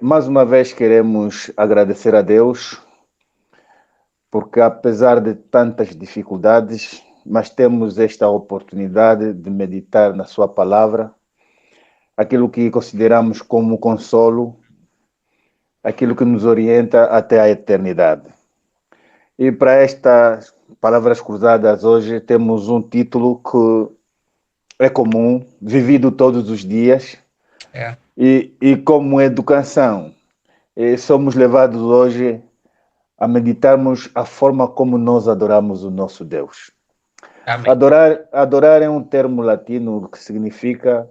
Mais uma vez queremos agradecer a Deus, porque apesar de tantas dificuldades, mas temos esta oportunidade de meditar na sua palavra, aquilo que consideramos como consolo, aquilo que nos orienta até a eternidade. E para estas palavras cruzadas hoje temos um título que é comum, vivido todos os dias, e como educação, somos levados hoje a meditarmos a forma como nós adoramos o nosso Deus. Amém. Adorar é um termo latino que significa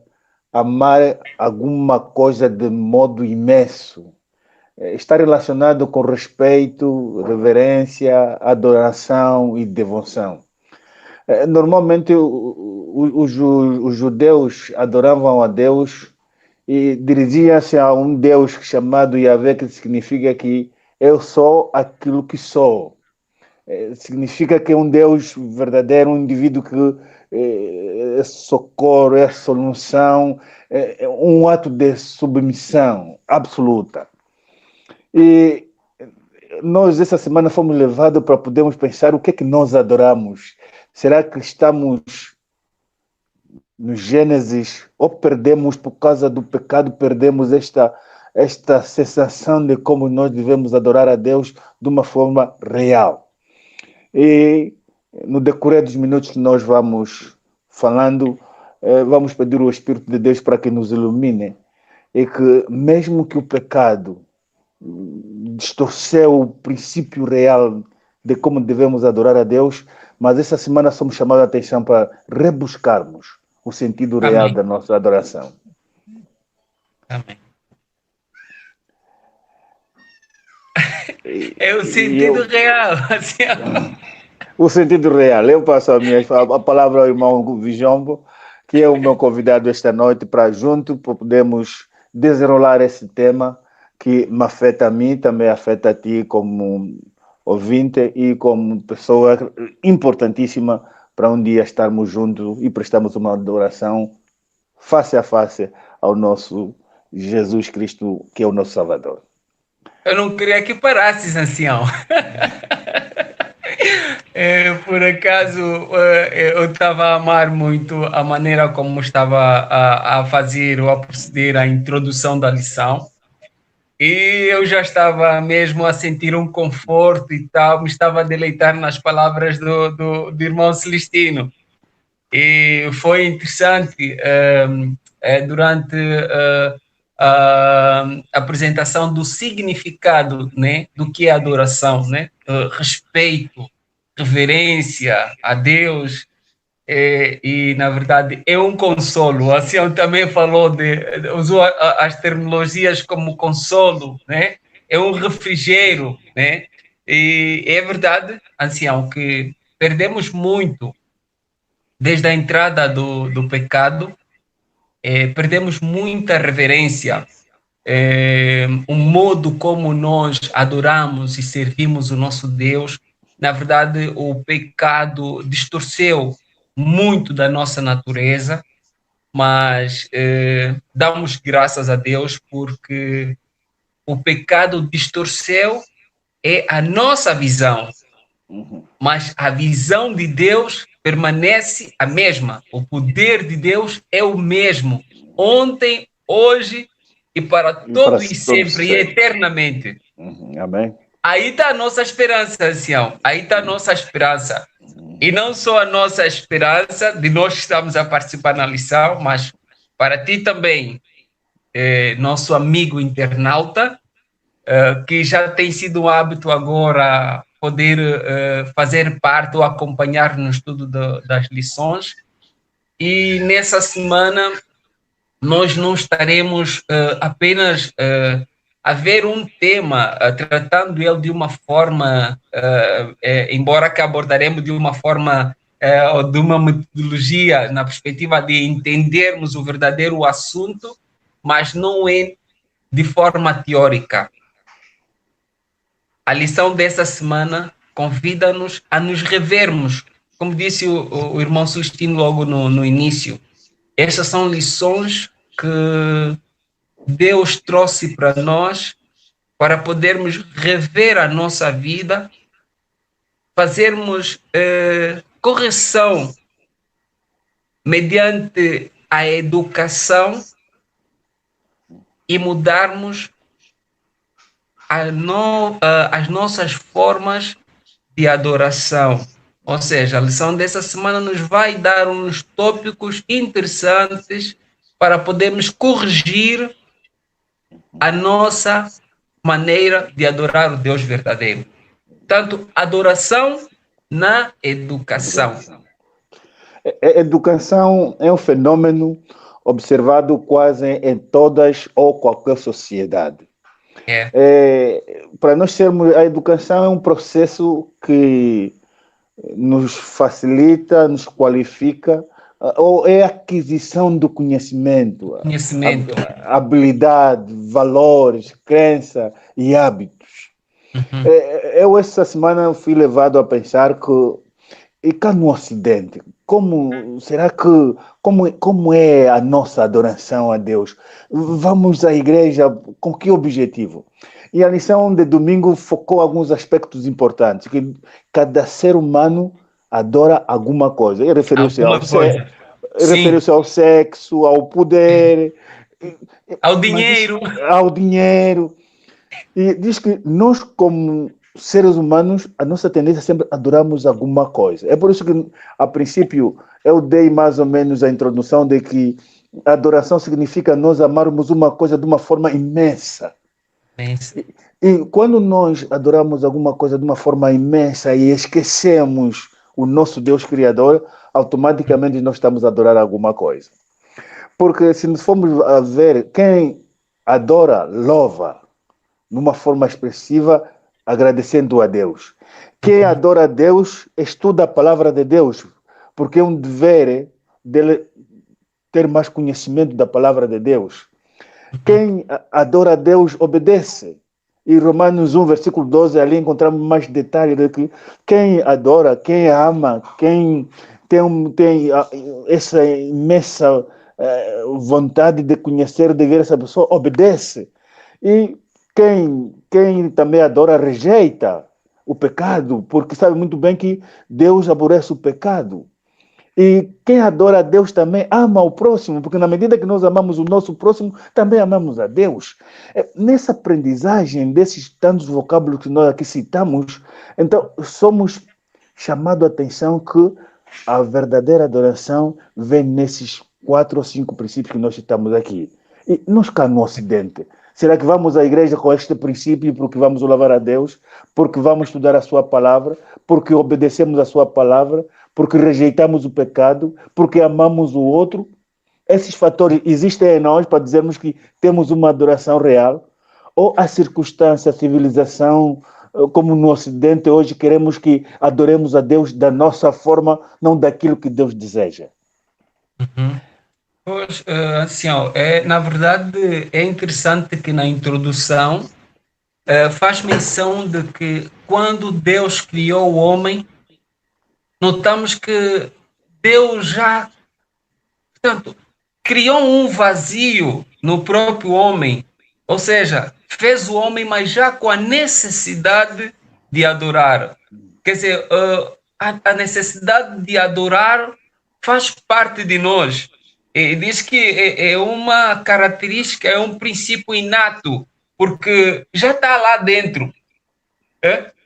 amar alguma coisa de modo imenso. Está relacionado com respeito, reverência, adoração e devoção. Normalmente os judeus adoravam a Deus e dirigiam-se a um Deus chamado Yahvé, que significa que eu sou aquilo que sou. Significa que é um Deus verdadeiro, um indivíduo que é socorro, é solução, é um ato de submissão absoluta. E nós, essa semana, fomos levados para podermos pensar o que é que nós adoramos. Será que estamos no Gênesis ou perdemos, por causa do pecado, perdemos esta sensação de como nós devemos adorar a Deus de uma forma real? E no decorrer dos minutos que nós vamos falando, vamos pedir ao Espírito de Deus para que nos ilumine e que, mesmo que o pecado distorceu o princípio real de como devemos adorar a Deus, mas essa semana somos chamados a atenção para rebuscarmos o sentido real da nossa adoração. Amém. É o sentido real. Assim, o sentido real. Eu passo a palavra ao irmão Vijombo, que é o meu convidado esta noite, para junto podermos desenrolar esse tema que me afeta a mim, também afeta a ti como ouvinte e como pessoa importantíssima para um dia estarmos juntos e prestarmos uma adoração face a face ao nosso Jesus Cristo, que é o nosso Salvador. Eu não queria que parasses, ancião. Por acaso, eu estava a amar muito a maneira como estava a fazer ou a proceder a introdução da lição. E eu já estava mesmo a sentir um conforto e tal, me estava a deleitar nas palavras do irmão Celestino. E foi interessante, durante a apresentação do significado, né, do que é adoração, né? Respeito, reverência a Deus, e na verdade é um consolo. O ancião também falou usou as terminologias como consolo, né? É um refrigério, né? E é verdade, ancião, que perdemos muito desde a entrada do pecado, perdemos muita reverência, o modo como nós adoramos e servimos o nosso Deus. Na verdade, o pecado distorceu muito da nossa natureza, mas damos graças a Deus porque o pecado distorceu a nossa visão, mas a visão de Deus permanece a mesma. O poder de Deus é o mesmo, ontem, hoje e para todo e sempre e eternamente. Amém. Aí está a nossa esperança, ancião. Aí está a nossa esperança. E não só a nossa esperança de nós que estamos a participar na lição, mas para ti também, nosso amigo internauta, que já tem sido um hábito agora poder fazer parte ou acompanhar no estudo das lições. E nessa semana nós não estaremos apenas a ver um tema, tratando ele de uma forma, embora que abordaremos de uma forma ou de uma metodologia na perspectiva de entendermos o verdadeiro assunto, mas não é de forma teórica. A lição dessa semana convida-nos a nos revermos, como disse o irmão Celestino logo no início. Estas são lições que Deus trouxe para nós para podermos rever a nossa vida, fazermos correção mediante a educação e mudarmos as nossas formas de adoração. Ou seja, a lição dessa semana nos vai dar uns tópicos interessantes para podermos corrigir a nossa maneira de adorar o Deus verdadeiro. Portanto, adoração na educação. Educação é um fenômeno observado quase em todas ou qualquer sociedade. Para nós sermos, a educação é um processo que nos facilita, nos qualifica, ou é a aquisição do conhecimento, habilidade, valores, crença e hábitos. Eu essa semana fui levado a pensar que, e cá no Ocidente, como é a nossa adoração a Deus? Vamos à igreja com que objetivo? E a lição de domingo focou alguns aspectos importantes, que cada ser humano adora alguma coisa. Ele referiu-se ao sexo, ao poder, ao dinheiro. Ao dinheiro. E diz que nós, como seres humanos, a nossa tendência é sempre adoramos alguma coisa. É por isso que, a princípio, eu dei mais ou menos a introdução de que a adoração significa nós amarmos uma coisa de uma forma imensa. E quando nós adoramos alguma coisa de uma forma imensa e esquecemos o nosso Deus Criador, automaticamente nós estamos a adorar alguma coisa. Porque se nós formos a ver, quem adora, louva, numa forma expressiva, agradecendo a Deus. Quem adora a Deus, estuda a palavra de Deus, porque é um dever dele ter mais conhecimento da palavra de Deus. Quem adora a Deus, obedece. E Romanos 1, versículo 12, ali encontramos mais detalhes de que quem adora, quem ama, quem tem essa imensa vontade de conhecer, de ver essa pessoa, obedece. E quem também adora, rejeita o pecado, porque sabe muito bem que Deus aborrece o pecado. E quem adora a Deus também ama o próximo, porque na medida que nós amamos o nosso próximo, também amamos a Deus. Nessa aprendizagem desses tantos vocábulos que nós aqui citamos, então somos chamados a atenção que a verdadeira adoração vem nesses 4 ou 5 princípios que nós citamos aqui. E nós cá no Ocidente, será que vamos à igreja com este princípio porque vamos louvar a Deus, porque vamos estudar a sua palavra, porque obedecemos a sua palavra, porque rejeitamos o pecado, porque amamos o outro? Esses fatores existem em nós para dizermos que temos uma adoração real? Ou a circunstância, a civilização, como no Ocidente hoje, queremos que adoremos a Deus da nossa forma, não daquilo que Deus deseja? Pois, assim, na verdade, é interessante que na introdução faz menção de que quando Deus criou o homem, notamos que Deus já, portanto, criou um vazio no próprio homem, ou seja, fez o homem, mas já com a necessidade de adorar. Quer dizer, a necessidade de adorar faz parte de nós. E diz que é uma característica, é um princípio inato, porque já está lá dentro.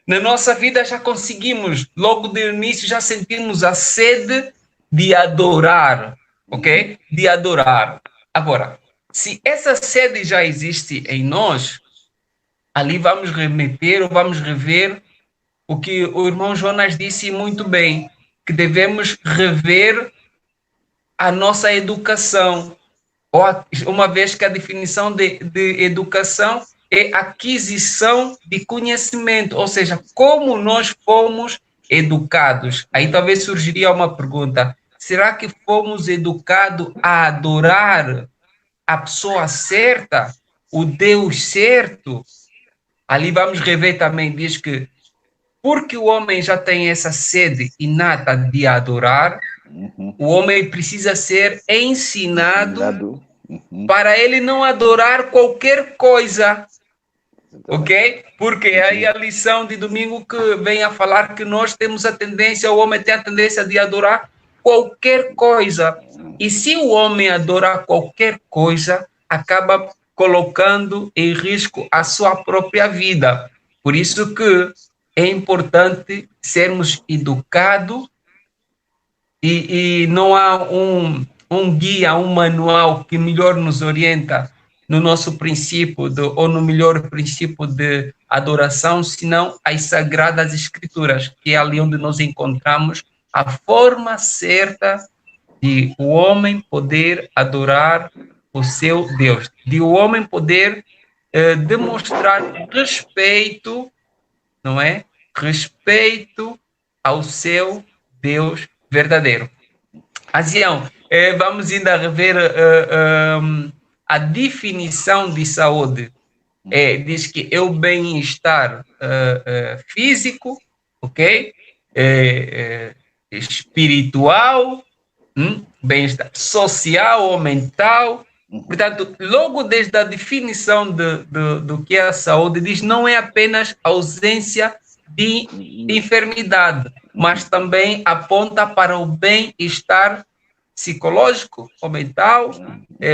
Na nossa vida já conseguimos, logo de início, já sentimos a sede de adorar, ok? De adorar. Agora, se essa sede já existe em nós, ali vamos remeter ou vamos rever o que o irmão Jonas disse muito bem, que devemos rever a nossa educação, uma vez que a definição de educação é aquisição de conhecimento, ou seja, como nós fomos educados. Aí talvez surgiria uma pergunta: será que fomos educados a adorar a pessoa certa, o Deus certo? Ali vamos rever também, diz que porque o homem já tem essa sede inata de adorar, o homem precisa ser ensinado para ele não adorar qualquer coisa. Ok? Porque aí a lição de domingo que vem a falar que nós temos a tendência, o homem tem a tendência de adorar qualquer coisa. E se o homem adora qualquer coisa, acaba colocando em risco a sua própria vida. Por isso que é importante sermos educados e não há um guia, um manual que melhor nos orienta no nosso princípio ou no melhor princípio de adoração, senão as Sagradas Escrituras, que é ali onde nós encontramos a forma certa de o homem poder adorar o seu Deus, de o homem poder demonstrar respeito, não é? Respeito ao seu Deus verdadeiro. Azião, vamos ainda rever a definição de saúde. Diz que é o bem-estar físico, ok? Espiritual, bem-estar social ou mental. Portanto, logo desde a definição do que é a saúde, diz não é apenas ausência de enfermidade, mas também aponta para o bem-estar psicológico ou mental,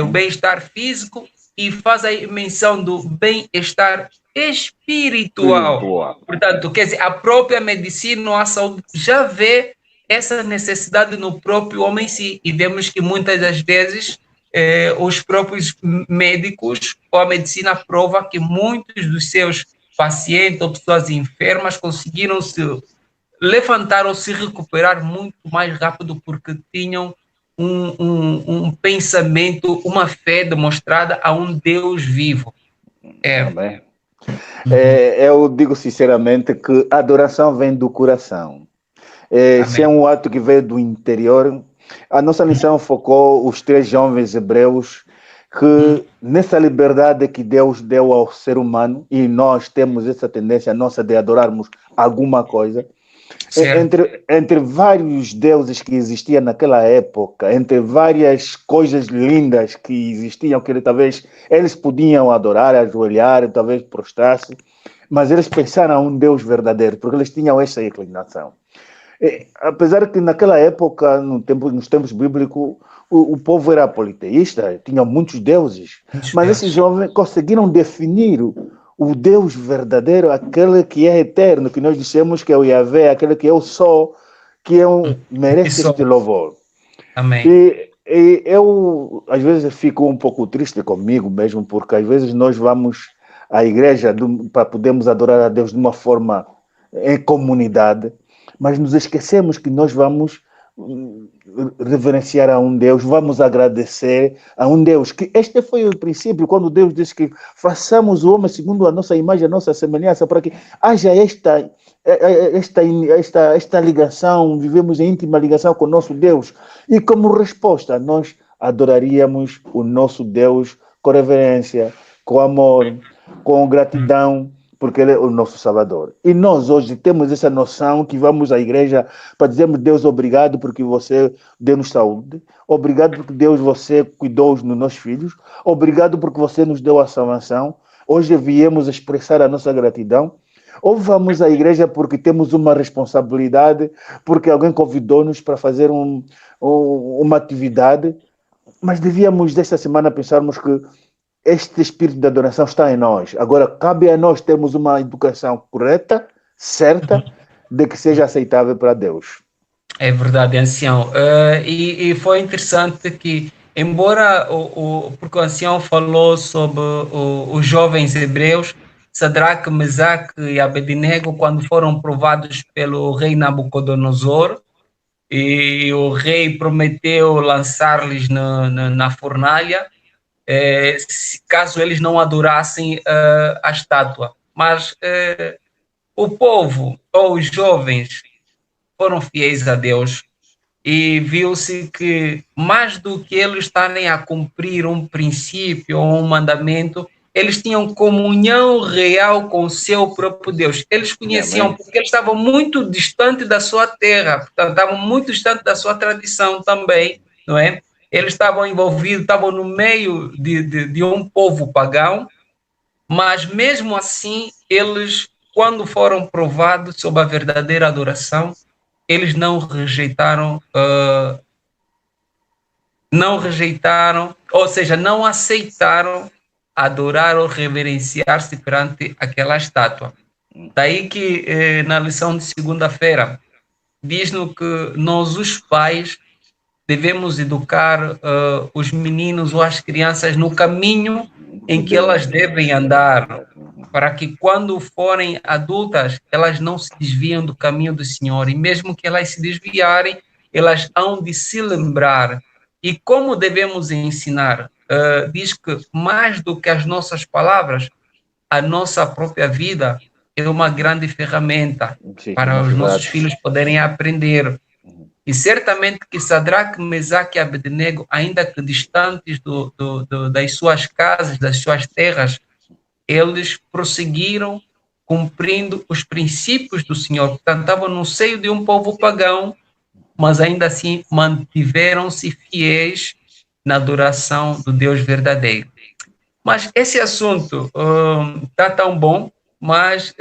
o bem-estar físico, e faz a menção do bem-estar espiritual. Portanto, quer dizer, a própria medicina, a saúde, já vê essa necessidade no próprio homem em si, e vemos que muitas das vezes os próprios médicos ou a medicina prova que muitos dos seus pacientes ou pessoas enfermas conseguiram se levantar ou se recuperar muito mais rápido porque tinham um pensamento, uma fé demonstrada a um Deus vivo. Amém. Eu digo sinceramente que a adoração vem do coração. Se é um ato que veio do interior, a nossa lição focou os 3 jovens hebreus que nessa liberdade que Deus deu ao ser humano, e nós temos essa tendência nossa de adorarmos alguma coisa, entre vários deuses que existiam naquela época, entre várias coisas lindas que existiam, que talvez eles podiam adorar, ajoelhar, talvez prostrar-se, mas eles pensaram em um Deus verdadeiro, porque eles tinham essa inclinação. Apesar que naquela época, nos tempos bíblicos, o povo era politeísta, tinha muitos deuses, mas esses jovens conseguiram definir o Deus verdadeiro, aquele que é eterno, que nós dissemos que é o Yahvé, aquele que é o Sol, que merece este louvor. Amém. E eu, às vezes, fico um pouco triste comigo mesmo, porque às vezes nós vamos à igreja para podermos adorar a Deus de uma forma em comunidade, mas nos esquecemos que nós vamos reverenciar a um Deus, vamos agradecer a um Deus, que este foi o princípio, quando Deus disse que façamos o homem segundo a nossa imagem, a nossa semelhança, para que haja esta ligação, vivemos em íntima ligação com o nosso Deus, e como resposta nós adoraríamos o nosso Deus com reverência, com amor, com gratidão, porque Ele é o nosso Salvador. E nós hoje temos essa noção que vamos à igreja para dizermos: Deus, obrigado porque você deu-nos saúde, obrigado porque Deus, você cuidou dos nossos filhos, obrigado porque você nos deu a salvação. Hoje viemos expressar a nossa gratidão. Ou vamos à igreja porque temos uma responsabilidade, porque alguém convidou-nos para fazer uma atividade, mas devíamos desta semana pensarmos que este espírito de adoração está em nós. Agora, cabe a nós termos uma educação correta, certa, de que seja aceitável para Deus. É verdade, ancião. E foi interessante que, embora porque o ancião falou sobre os jovens hebreus, Sadraque, Mesaque e Abednego, quando foram provados pelo rei Nabucodonosor, e o rei prometeu lançar-lhes na fornalha, caso eles não adorassem a estátua. Mas o povo, ou os jovens, foram fiéis a Deus, e viu-se que mais do que eles estarem a cumprir um princípio ou um mandamento, eles tinham comunhão real com o seu próprio Deus. Eles conheciam, porque eles estavam muito distante da sua terra, portanto, estavam muito distante da sua tradição também, não é? eles estavam envolvidos, estavam no meio de um povo pagão, mas mesmo assim, eles, quando foram provados sobre a verdadeira adoração, eles não rejeitaram, ou seja, não aceitaram adorar ou reverenciar-se perante aquela estátua. Daí que na lição de segunda-feira diz-nos que nós, os pais, devemos educar os meninos ou as crianças no caminho em que elas devem andar, para que quando forem adultas, elas não se desviem do caminho do Senhor. E mesmo que elas se desviarem, elas hão de se lembrar. E como devemos ensinar? Diz que mais do que as nossas palavras, a nossa própria vida é uma grande ferramenta para os nossos filhos poderem aprender. E certamente que Sadraque, Mesaque e Abednego, ainda que distantes das suas casas, das suas terras, eles prosseguiram cumprindo os princípios do Senhor. Portanto, estavam no seio de um povo pagão, mas ainda assim mantiveram-se fiéis na adoração do Deus verdadeiro. Mas esse assunto está tão bom, mas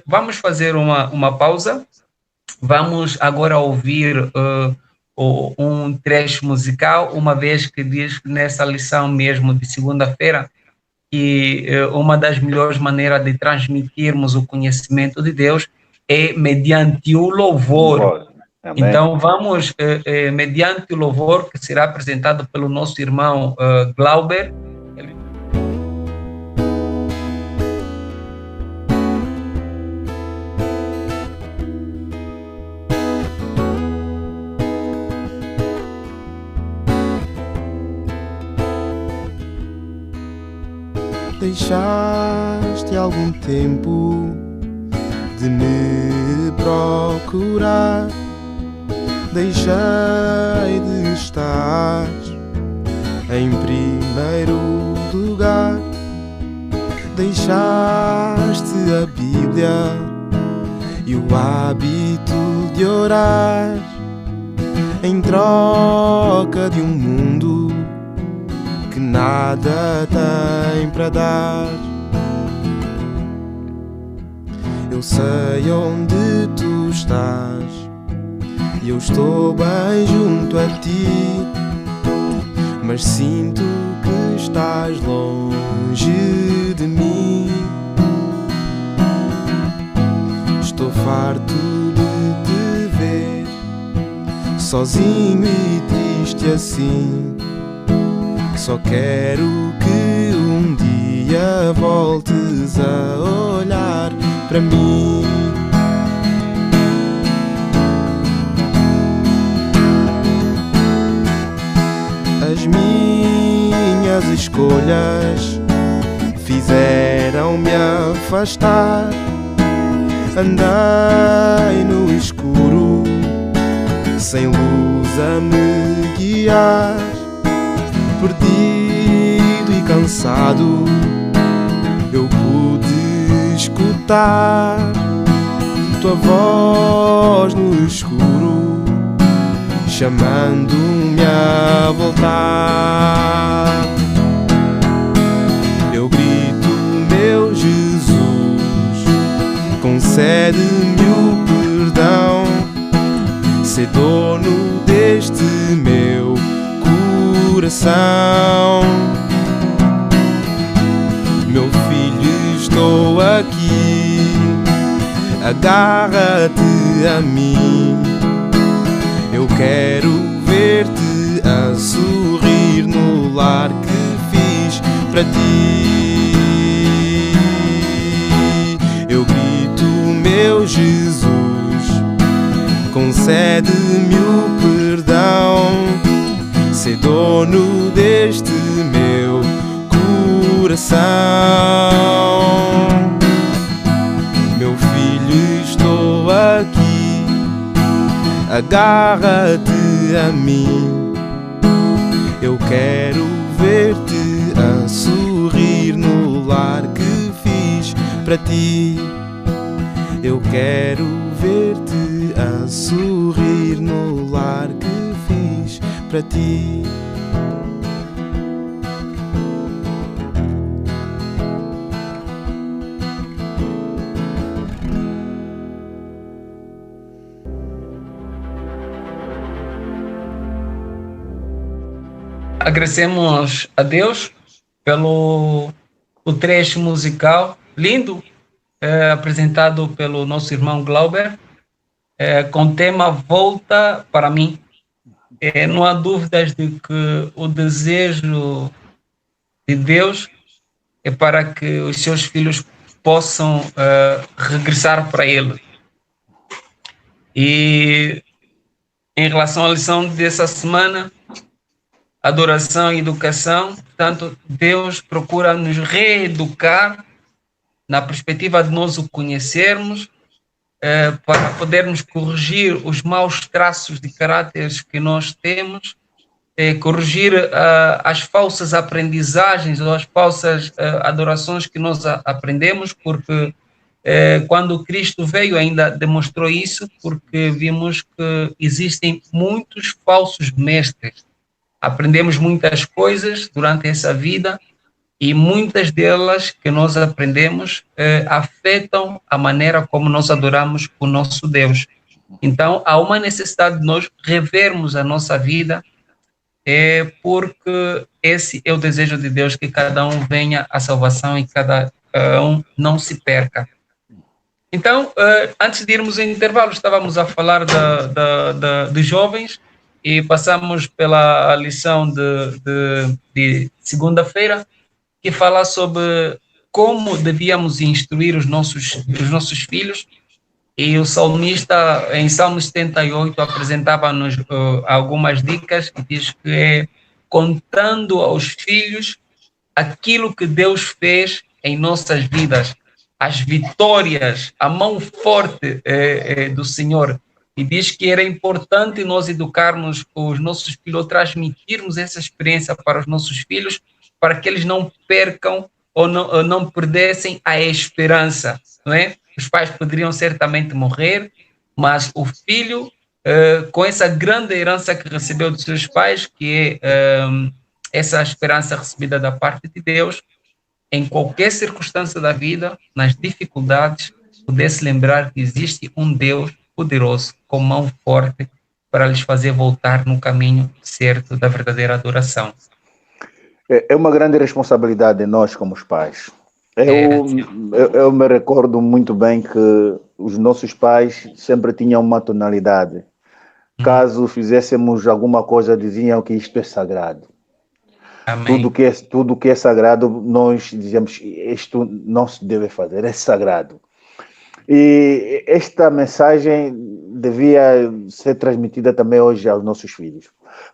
vamos fazer uma pausa. Vamos agora ouvir um trecho musical, uma vez que diz nessa lição mesmo de segunda-feira que uma das melhores maneiras de transmitirmos o conhecimento de Deus é mediante o louvor. Amém. Então vamos, mediante o louvor que será apresentado pelo nosso irmão Glauber. Deixaste algum tempo de me procurar, deixei de estar em primeiro lugar. Deixaste a Bíblia e o hábito de orar em troca de um mundo que nada tem para dar. Eu sei onde tu estás e eu estou bem junto a ti, mas sinto que estás longe de mim. Estou farto de te ver sozinho e triste assim. Só quero que um dia voltes a olhar para mim. As minhas escolhas fizeram-me afastar. Andei no escuro, sem luz a me guiar. Perdido e cansado, eu pude escutar tua voz no escuro, chamando-me a voltar. Eu grito, meu Jesus, concede-me o perdão, ser dono deste meu coração. Meu filho, estou aqui, agarra-te a mim. Eu quero ver-te a sorrir no lar que fiz para ti. Eu grito, meu Jesus, concede-me o perdão, ser dono deste meu coração. Meu filho, estou aqui, agarra-te a mim. Eu quero ver-te a sorrir no lar que fiz para ti. Eu quero ver-te a sorrir no lar que fiz para ti. agradecemos a Deus pelo o trecho musical lindo, apresentado pelo nosso irmão Glauber, com o tema Volta para mim. Não há dúvidas de que o desejo de Deus é para que os seus filhos possam regressar para Ele. E em relação à lição dessa semana, adoração e educação, portanto, Deus procura nos reeducar na perspectiva de nós o conhecermos, para podermos corrigir os maus traços de caráteres que nós temos, corrigir as falsas aprendizagens ou as falsas adorações que nós aprendemos, porque quando Cristo veio ainda demonstrou isso, porque vimos que existem muitos falsos mestres. Aprendemos muitas coisas durante essa vida e muitas delas que nós aprendemos afetam a maneira como nós adoramos o nosso Deus. Então, há uma necessidade de nós revermos a nossa vida, porque esse é o desejo de Deus, que cada um venha à salvação e cada um não se perca. Então, antes de irmos em intervalo, estávamos a falar de jovens e passamos pela lição de segunda-feira, que fala sobre como devíamos instruir os nossos filhos, e o salmista, em Salmo 78, apresentava-nos algumas dicas, e diz que é contando aos filhos aquilo que Deus fez em nossas vidas, as vitórias, a mão forte do Senhor. E diz que era importante nós educarmos os nossos filhos, ou transmitirmos essa experiência para os nossos filhos, para que eles não percam ou não perdessem a esperança, não é? Os pais poderiam certamente morrer, mas o filho, com essa grande herança que recebeu dos seus pais, que é essa esperança recebida da parte de Deus, em qualquer circunstância da vida, nas dificuldades, pudesse lembrar que existe um Deus poderoso, com mão forte, para lhes fazer voltar no caminho certo da verdadeira adoração. É uma grande responsabilidade de nós como os pais. Eu me recordo muito bem que os nossos pais sempre tinham uma tonalidade. Caso fizéssemos alguma coisa, diziam que isto é sagrado. Amém. Tudo que é sagrado, nós dizemos, isto não se deve fazer, é sagrado. E esta mensagem devia ser transmitida também hoje aos nossos filhos.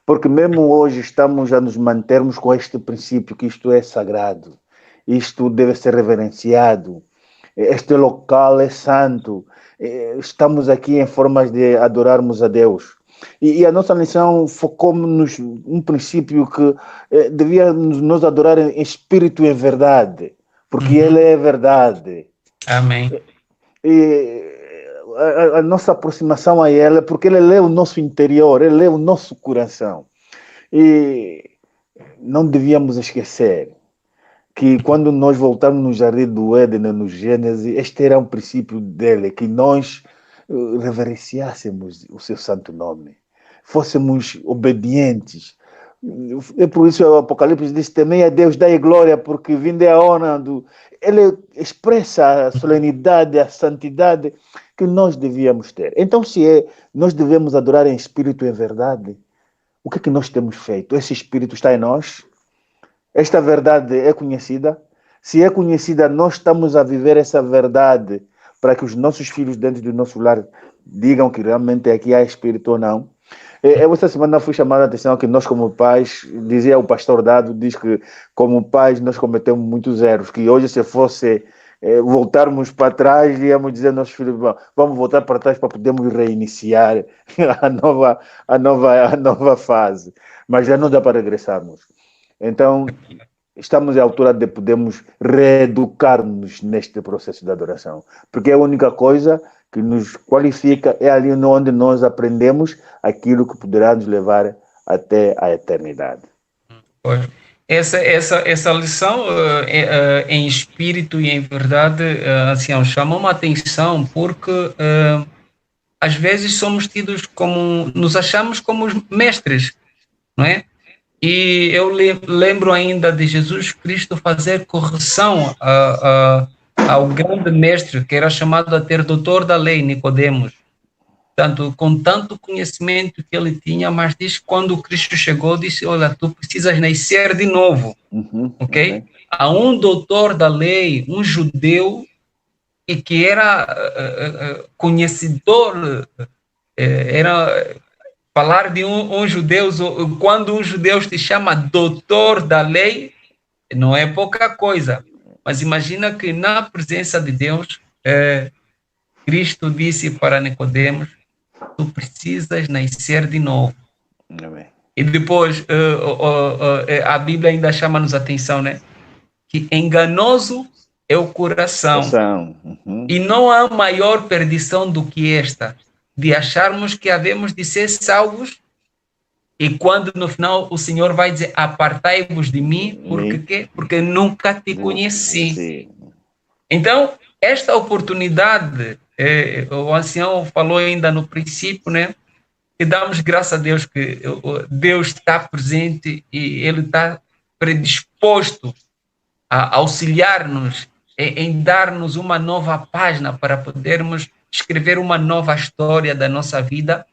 Porque mesmo hoje estamos a nos mantermos com este princípio, que isto é sagrado, isto deve ser reverenciado, este local é santo, estamos aqui em formas de adorarmos a Deus. E a nossa lição focou-nos um princípio que devíamos nos adorar em espírito e em verdade, porque Ele é verdade. Amém. E a nossa aproximação a Ele é porque Ele lê o nosso interior, Ele lê o nosso coração. E não devíamos esquecer que quando nós voltamos no Jardim do Éden, no Gênesis, este era um princípio dele, que nós reverenciássemos o seu santo nome, fôssemos obedientes. É por isso o Apocalipse diz: temei a Deus, dai glória, porque vindo é a honra. Ele expressa a solenidade, a santidade que nós devíamos ter. Então, se nós devemos adorar em espírito e em verdade, o que é que nós temos feito? Esse espírito está em nós? Esta verdade é conhecida? Se é conhecida, nós estamos a viver essa verdade para que os nossos filhos dentro do nosso lar digam que realmente aqui há espírito ou não. Eu esta semana fui chamado a atenção que nós como pais, dizia o pastor Dado, diz que como pais nós cometemos muitos erros, que hoje se fosse voltarmos para trás, íamos dizer aos nossos filhos, vamos voltar para trás para podermos reiniciar a nova fase, mas já não dá para regressarmos. Então, estamos à altura de podermos reeducar-nos neste processo de adoração, porque a única coisa que nos qualifica é ali onde nós aprendemos aquilo que poderá nos levar até a eternidade. Essa lição em espírito e em verdade, assim, chama uma atenção, porque às vezes somos tidos como, nos achamos como os mestres, não é? E eu lembro ainda de Jesus Cristo fazer correção ao grande mestre, que era chamado a ter doutor da lei, Nicodemos. Com tanto conhecimento que ele tinha, mas diz que quando Cristo chegou, disse, olha, tu precisas nascer de novo, ok? Há um doutor da lei, um judeu, e que era conhecedor, era falar de um judeu, quando um judeu te chama doutor da lei, não é pouca coisa, mas imagina que na presença de Deus, Cristo disse para Nicodemos, tu precisas nascer de novo. Amém. E depois a Bíblia ainda chama-nos a atenção, né? Que enganoso é o coração. E não há maior perdição do que esta, de acharmos que havemos de ser salvos e quando no final o Senhor vai dizer, apartai-vos de mim, porque nunca te conheci. Então, esta oportunidade, o ancião falou ainda no princípio, né? E damos graças a Deus que Deus está presente e Ele está predisposto a auxiliar-nos em dar-nos uma nova página para podermos escrever uma nova história da nossa vida.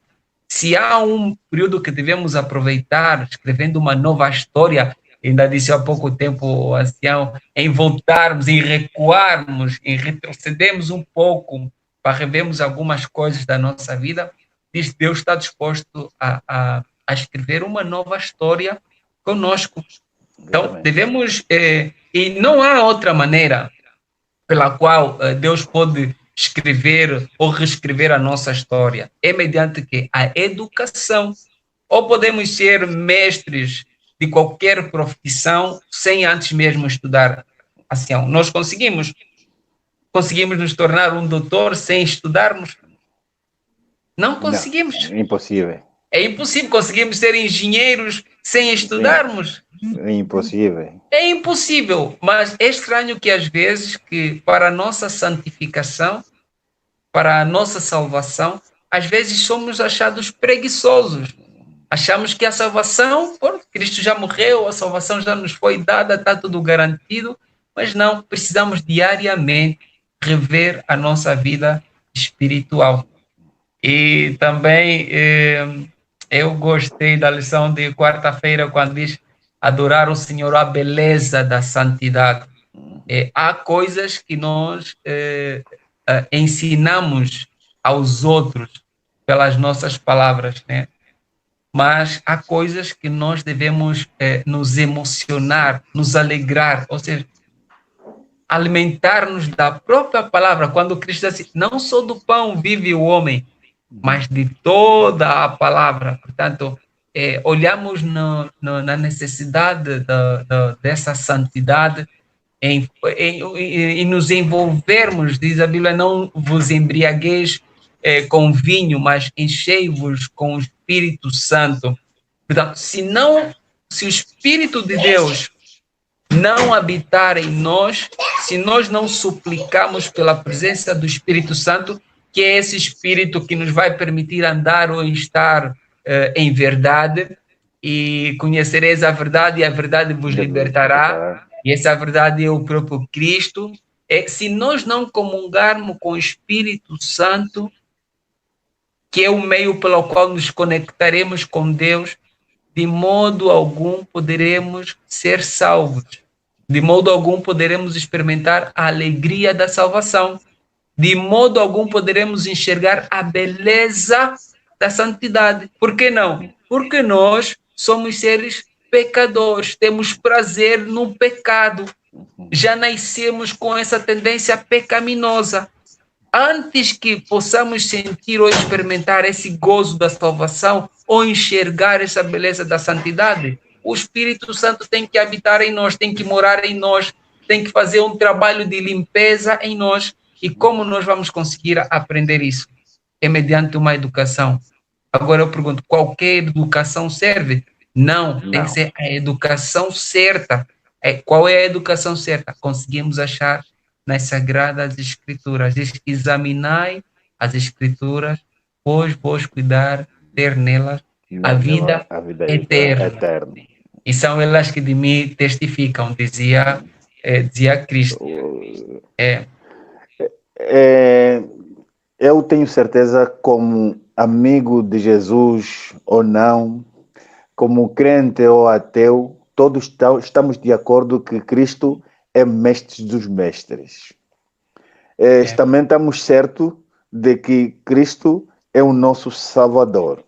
Se há um período que devemos aproveitar escrevendo uma nova história, ainda disse há pouco tempo o ancião, em voltarmos, em recuarmos, em retrocedermos um pouco para revermos algumas coisas da nossa vida, diz Deus está disposto a escrever uma nova história conosco. Então, devemos, e não há outra maneira pela qual Deus pode escrever ou reescrever a nossa história. É mediante que a educação. Ou podemos ser mestres de qualquer profissão sem antes mesmo estudar ação. Nós conseguimos nos tornar um doutor sem estudarmos? Não conseguimos. Não, é impossível. É impossível. Conseguimos ser engenheiros sem estudarmos? É impossível. É impossível, mas é estranho que às vezes que para a nossa santificação, para a nossa salvação, às vezes somos achados preguiçosos. Achamos que a salvação, Cristo já morreu, a salvação já nos foi dada, está tudo garantido, mas não, precisamos diariamente rever a nossa vida espiritual. E também eu gostei da lição de quarta-feira, quando diz adorar o Senhor, a beleza da santidade. Há coisas que nós ensinamos aos outros pelas nossas palavras, né? Mas há coisas que nós devemos nos emocionar, nos alegrar, ou seja, alimentar-nos da própria palavra. Quando Cristo diz assim, não só do pão vive o homem, mas de toda a palavra. Portanto, olhamos na necessidade dessa santidade em nos envolvermos, diz a Bíblia, não vos embriagueis com vinho, mas enchei-vos com o Espírito Santo. Portanto, se o Espírito de Deus não habitar em nós, se nós não suplicarmos pela presença do Espírito Santo, que é esse Espírito que nos vai permitir andar ou estar em verdade, e conhecereis a verdade, e a verdade vos libertará, e essa verdade é o próprio Cristo. Se nós não comungarmos com o Espírito Santo, que é o meio pelo qual nos conectaremos com Deus, de modo algum poderemos ser salvos, de modo algum poderemos experimentar a alegria da salvação, de modo algum poderemos enxergar a beleza da santidade. Por que não? Porque nós somos seres pecadores, temos prazer no pecado, já nascemos com essa tendência pecaminosa. Antes que possamos sentir ou experimentar esse gozo da salvação ou enxergar essa beleza da santidade, o Espírito Santo tem que habitar em nós, tem que morar em nós, tem que fazer um trabalho de limpeza em nós. E como nós vamos conseguir aprender isso? É mediante uma educação. Agora eu pergunto, qualquer educação serve? Não, tem que ser a educação certa. Qual é a educação certa? Conseguimos achar nas Sagradas Escrituras. Diz, examinai as Escrituras, pois vos cuidar ter nelas a vida eterna. e são elas que de mim testificam, dizia Cristo. É, eu tenho certeza, como amigo de Jesus ou não, como crente ou ateu, todos estamos de acordo que Cristo é mestre dos mestres. Também estamos certos de que Cristo é o nosso Salvador.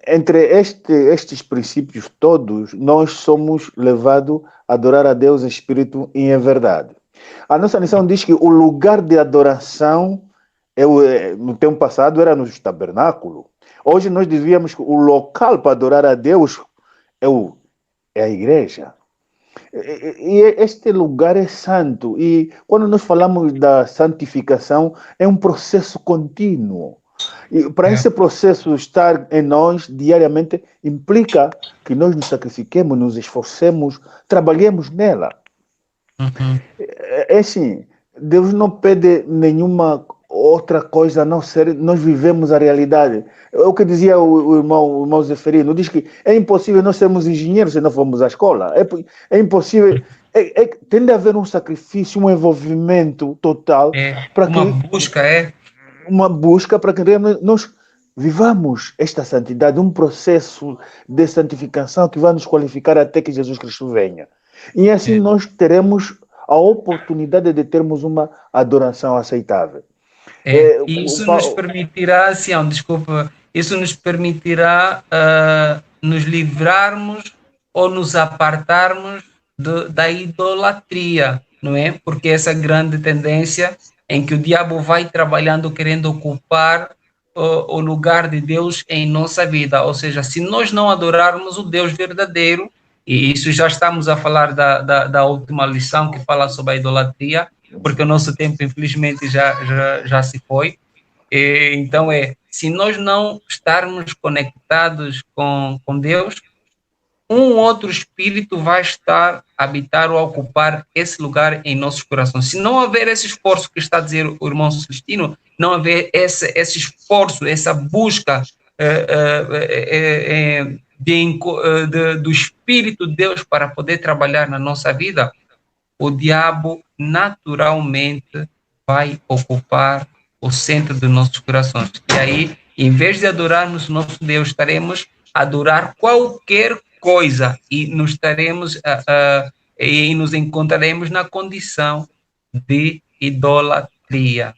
Entre estes princípios todos, nós somos levados a adorar a Deus em espírito e em verdade. A nossa lição diz que o lugar de adoração, no tempo passado, era nos tabernáculos. Hoje nós dizíamos que o local para adorar a Deus é a igreja. E este lugar é santo. E quando nós falamos da santificação, é um processo contínuo. E para esse processo estar em nós diariamente, implica que nós nos sacrifiquemos, nos esforcemos, trabalhemos nela. É assim, Deus não pede nenhuma outra coisa a não ser nós vivemos a realidade. É o que dizia o irmão Zeferino, diz que é impossível nós sermos engenheiros se não formos à escola. É impossível. Tem de haver um sacrifício, um envolvimento total. Uma busca para que nós vivamos esta santidade, um processo de santificação que vai nos qualificar até que Jesus Cristo venha. E assim nós teremos a oportunidade de termos uma adoração aceitável. E isso nos permitirá, Sião, desculpa, isso nos permitirá nos livrarmos ou nos apartarmos da idolatria, não é? Porque essa grande tendência em que o diabo vai trabalhando querendo ocupar o lugar de Deus em nossa vida. Ou seja, se nós não adorarmos o Deus verdadeiro, e isso já estamos a falar da última lição que fala sobre a idolatria, porque o nosso tempo, infelizmente, já se foi. Então, se nós não estarmos conectados com Deus, um outro espírito vai habitar ou ocupar esse lugar em nossos corações. Se não houver esse esforço que está a dizer o irmão Celestino, não haver esse esforço, essa busca do Espírito de Deus para poder trabalhar na nossa vida, o diabo naturalmente vai ocupar o centro dos nossos corações. E aí, em vez de adorarmos o nosso Deus, estaremos a adorar qualquer coisa e nos encontraremos na condição de idolatria.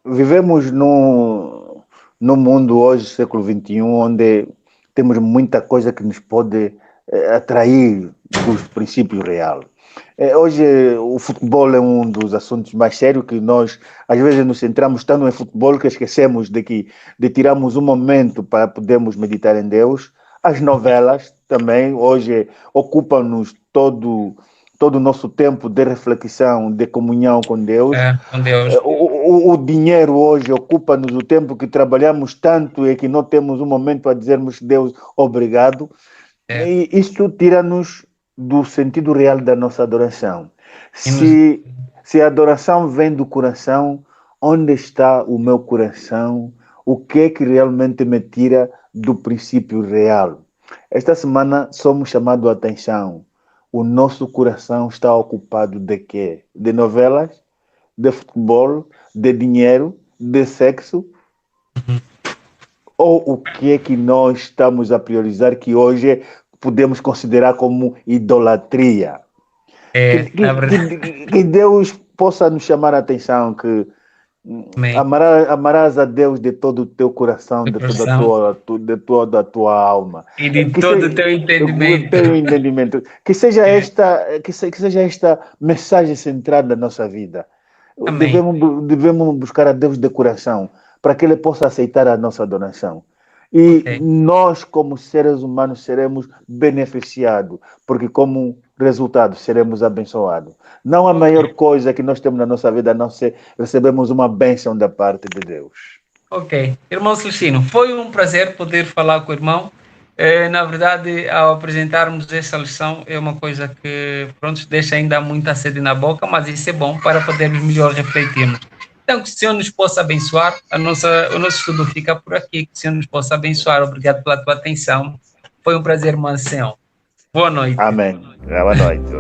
Vivemos no mundo hoje, século XXI, onde temos muita coisa que nos pode atrair dos princípios reais. Hoje o futebol é um dos assuntos mais sérios que nós às vezes nos centramos tanto em futebol que esquecemos de tirarmos um momento para podermos meditar em Deus. As novelas também hoje ocupam-nos todo o nosso tempo de reflexão, de comunhão com Deus. Com Deus. O dinheiro hoje ocupa-nos o tempo que trabalhamos tanto e que não temos um momento para dizermos Deus obrigado. E isto tira-nos do sentido real da nossa adoração. Se a adoração vem do coração, onde está o meu coração? O que é que realmente me tira do princípio real? Esta semana somos chamados a atenção. O nosso coração está ocupado de quê? De novelas? De futebol? De dinheiro? De sexo? Ou o que é que nós estamos a priorizar que hoje podemos considerar como idolatria? Que Deus possa nos chamar a atenção, que amarás a Deus de todo o teu coração, de toda a tua alma. E de todo o teu entendimento. Que seja esta mensagem centrada na nossa vida. Devemos buscar a Deus de coração, para que Ele possa aceitar a nossa adoração. E nós, como seres humanos, seremos beneficiados, porque como resultado seremos abençoados. Não há maior coisa que nós temos na nossa vida a não ser recebemos uma bênção da parte de Deus. Ok. Irmão Celestino, foi um prazer poder falar com o irmão. Na verdade, ao apresentarmos essa lição, é uma coisa que, deixa ainda muita sede na boca, mas isso é bom para podermos melhor refletirmos. Então, que o Senhor nos possa abençoar. O nosso estudo fica por aqui. Que o Senhor nos possa abençoar. Obrigado pela tua atenção. Foi um prazer, Marcelo. Boa noite. Amém. Boa noite.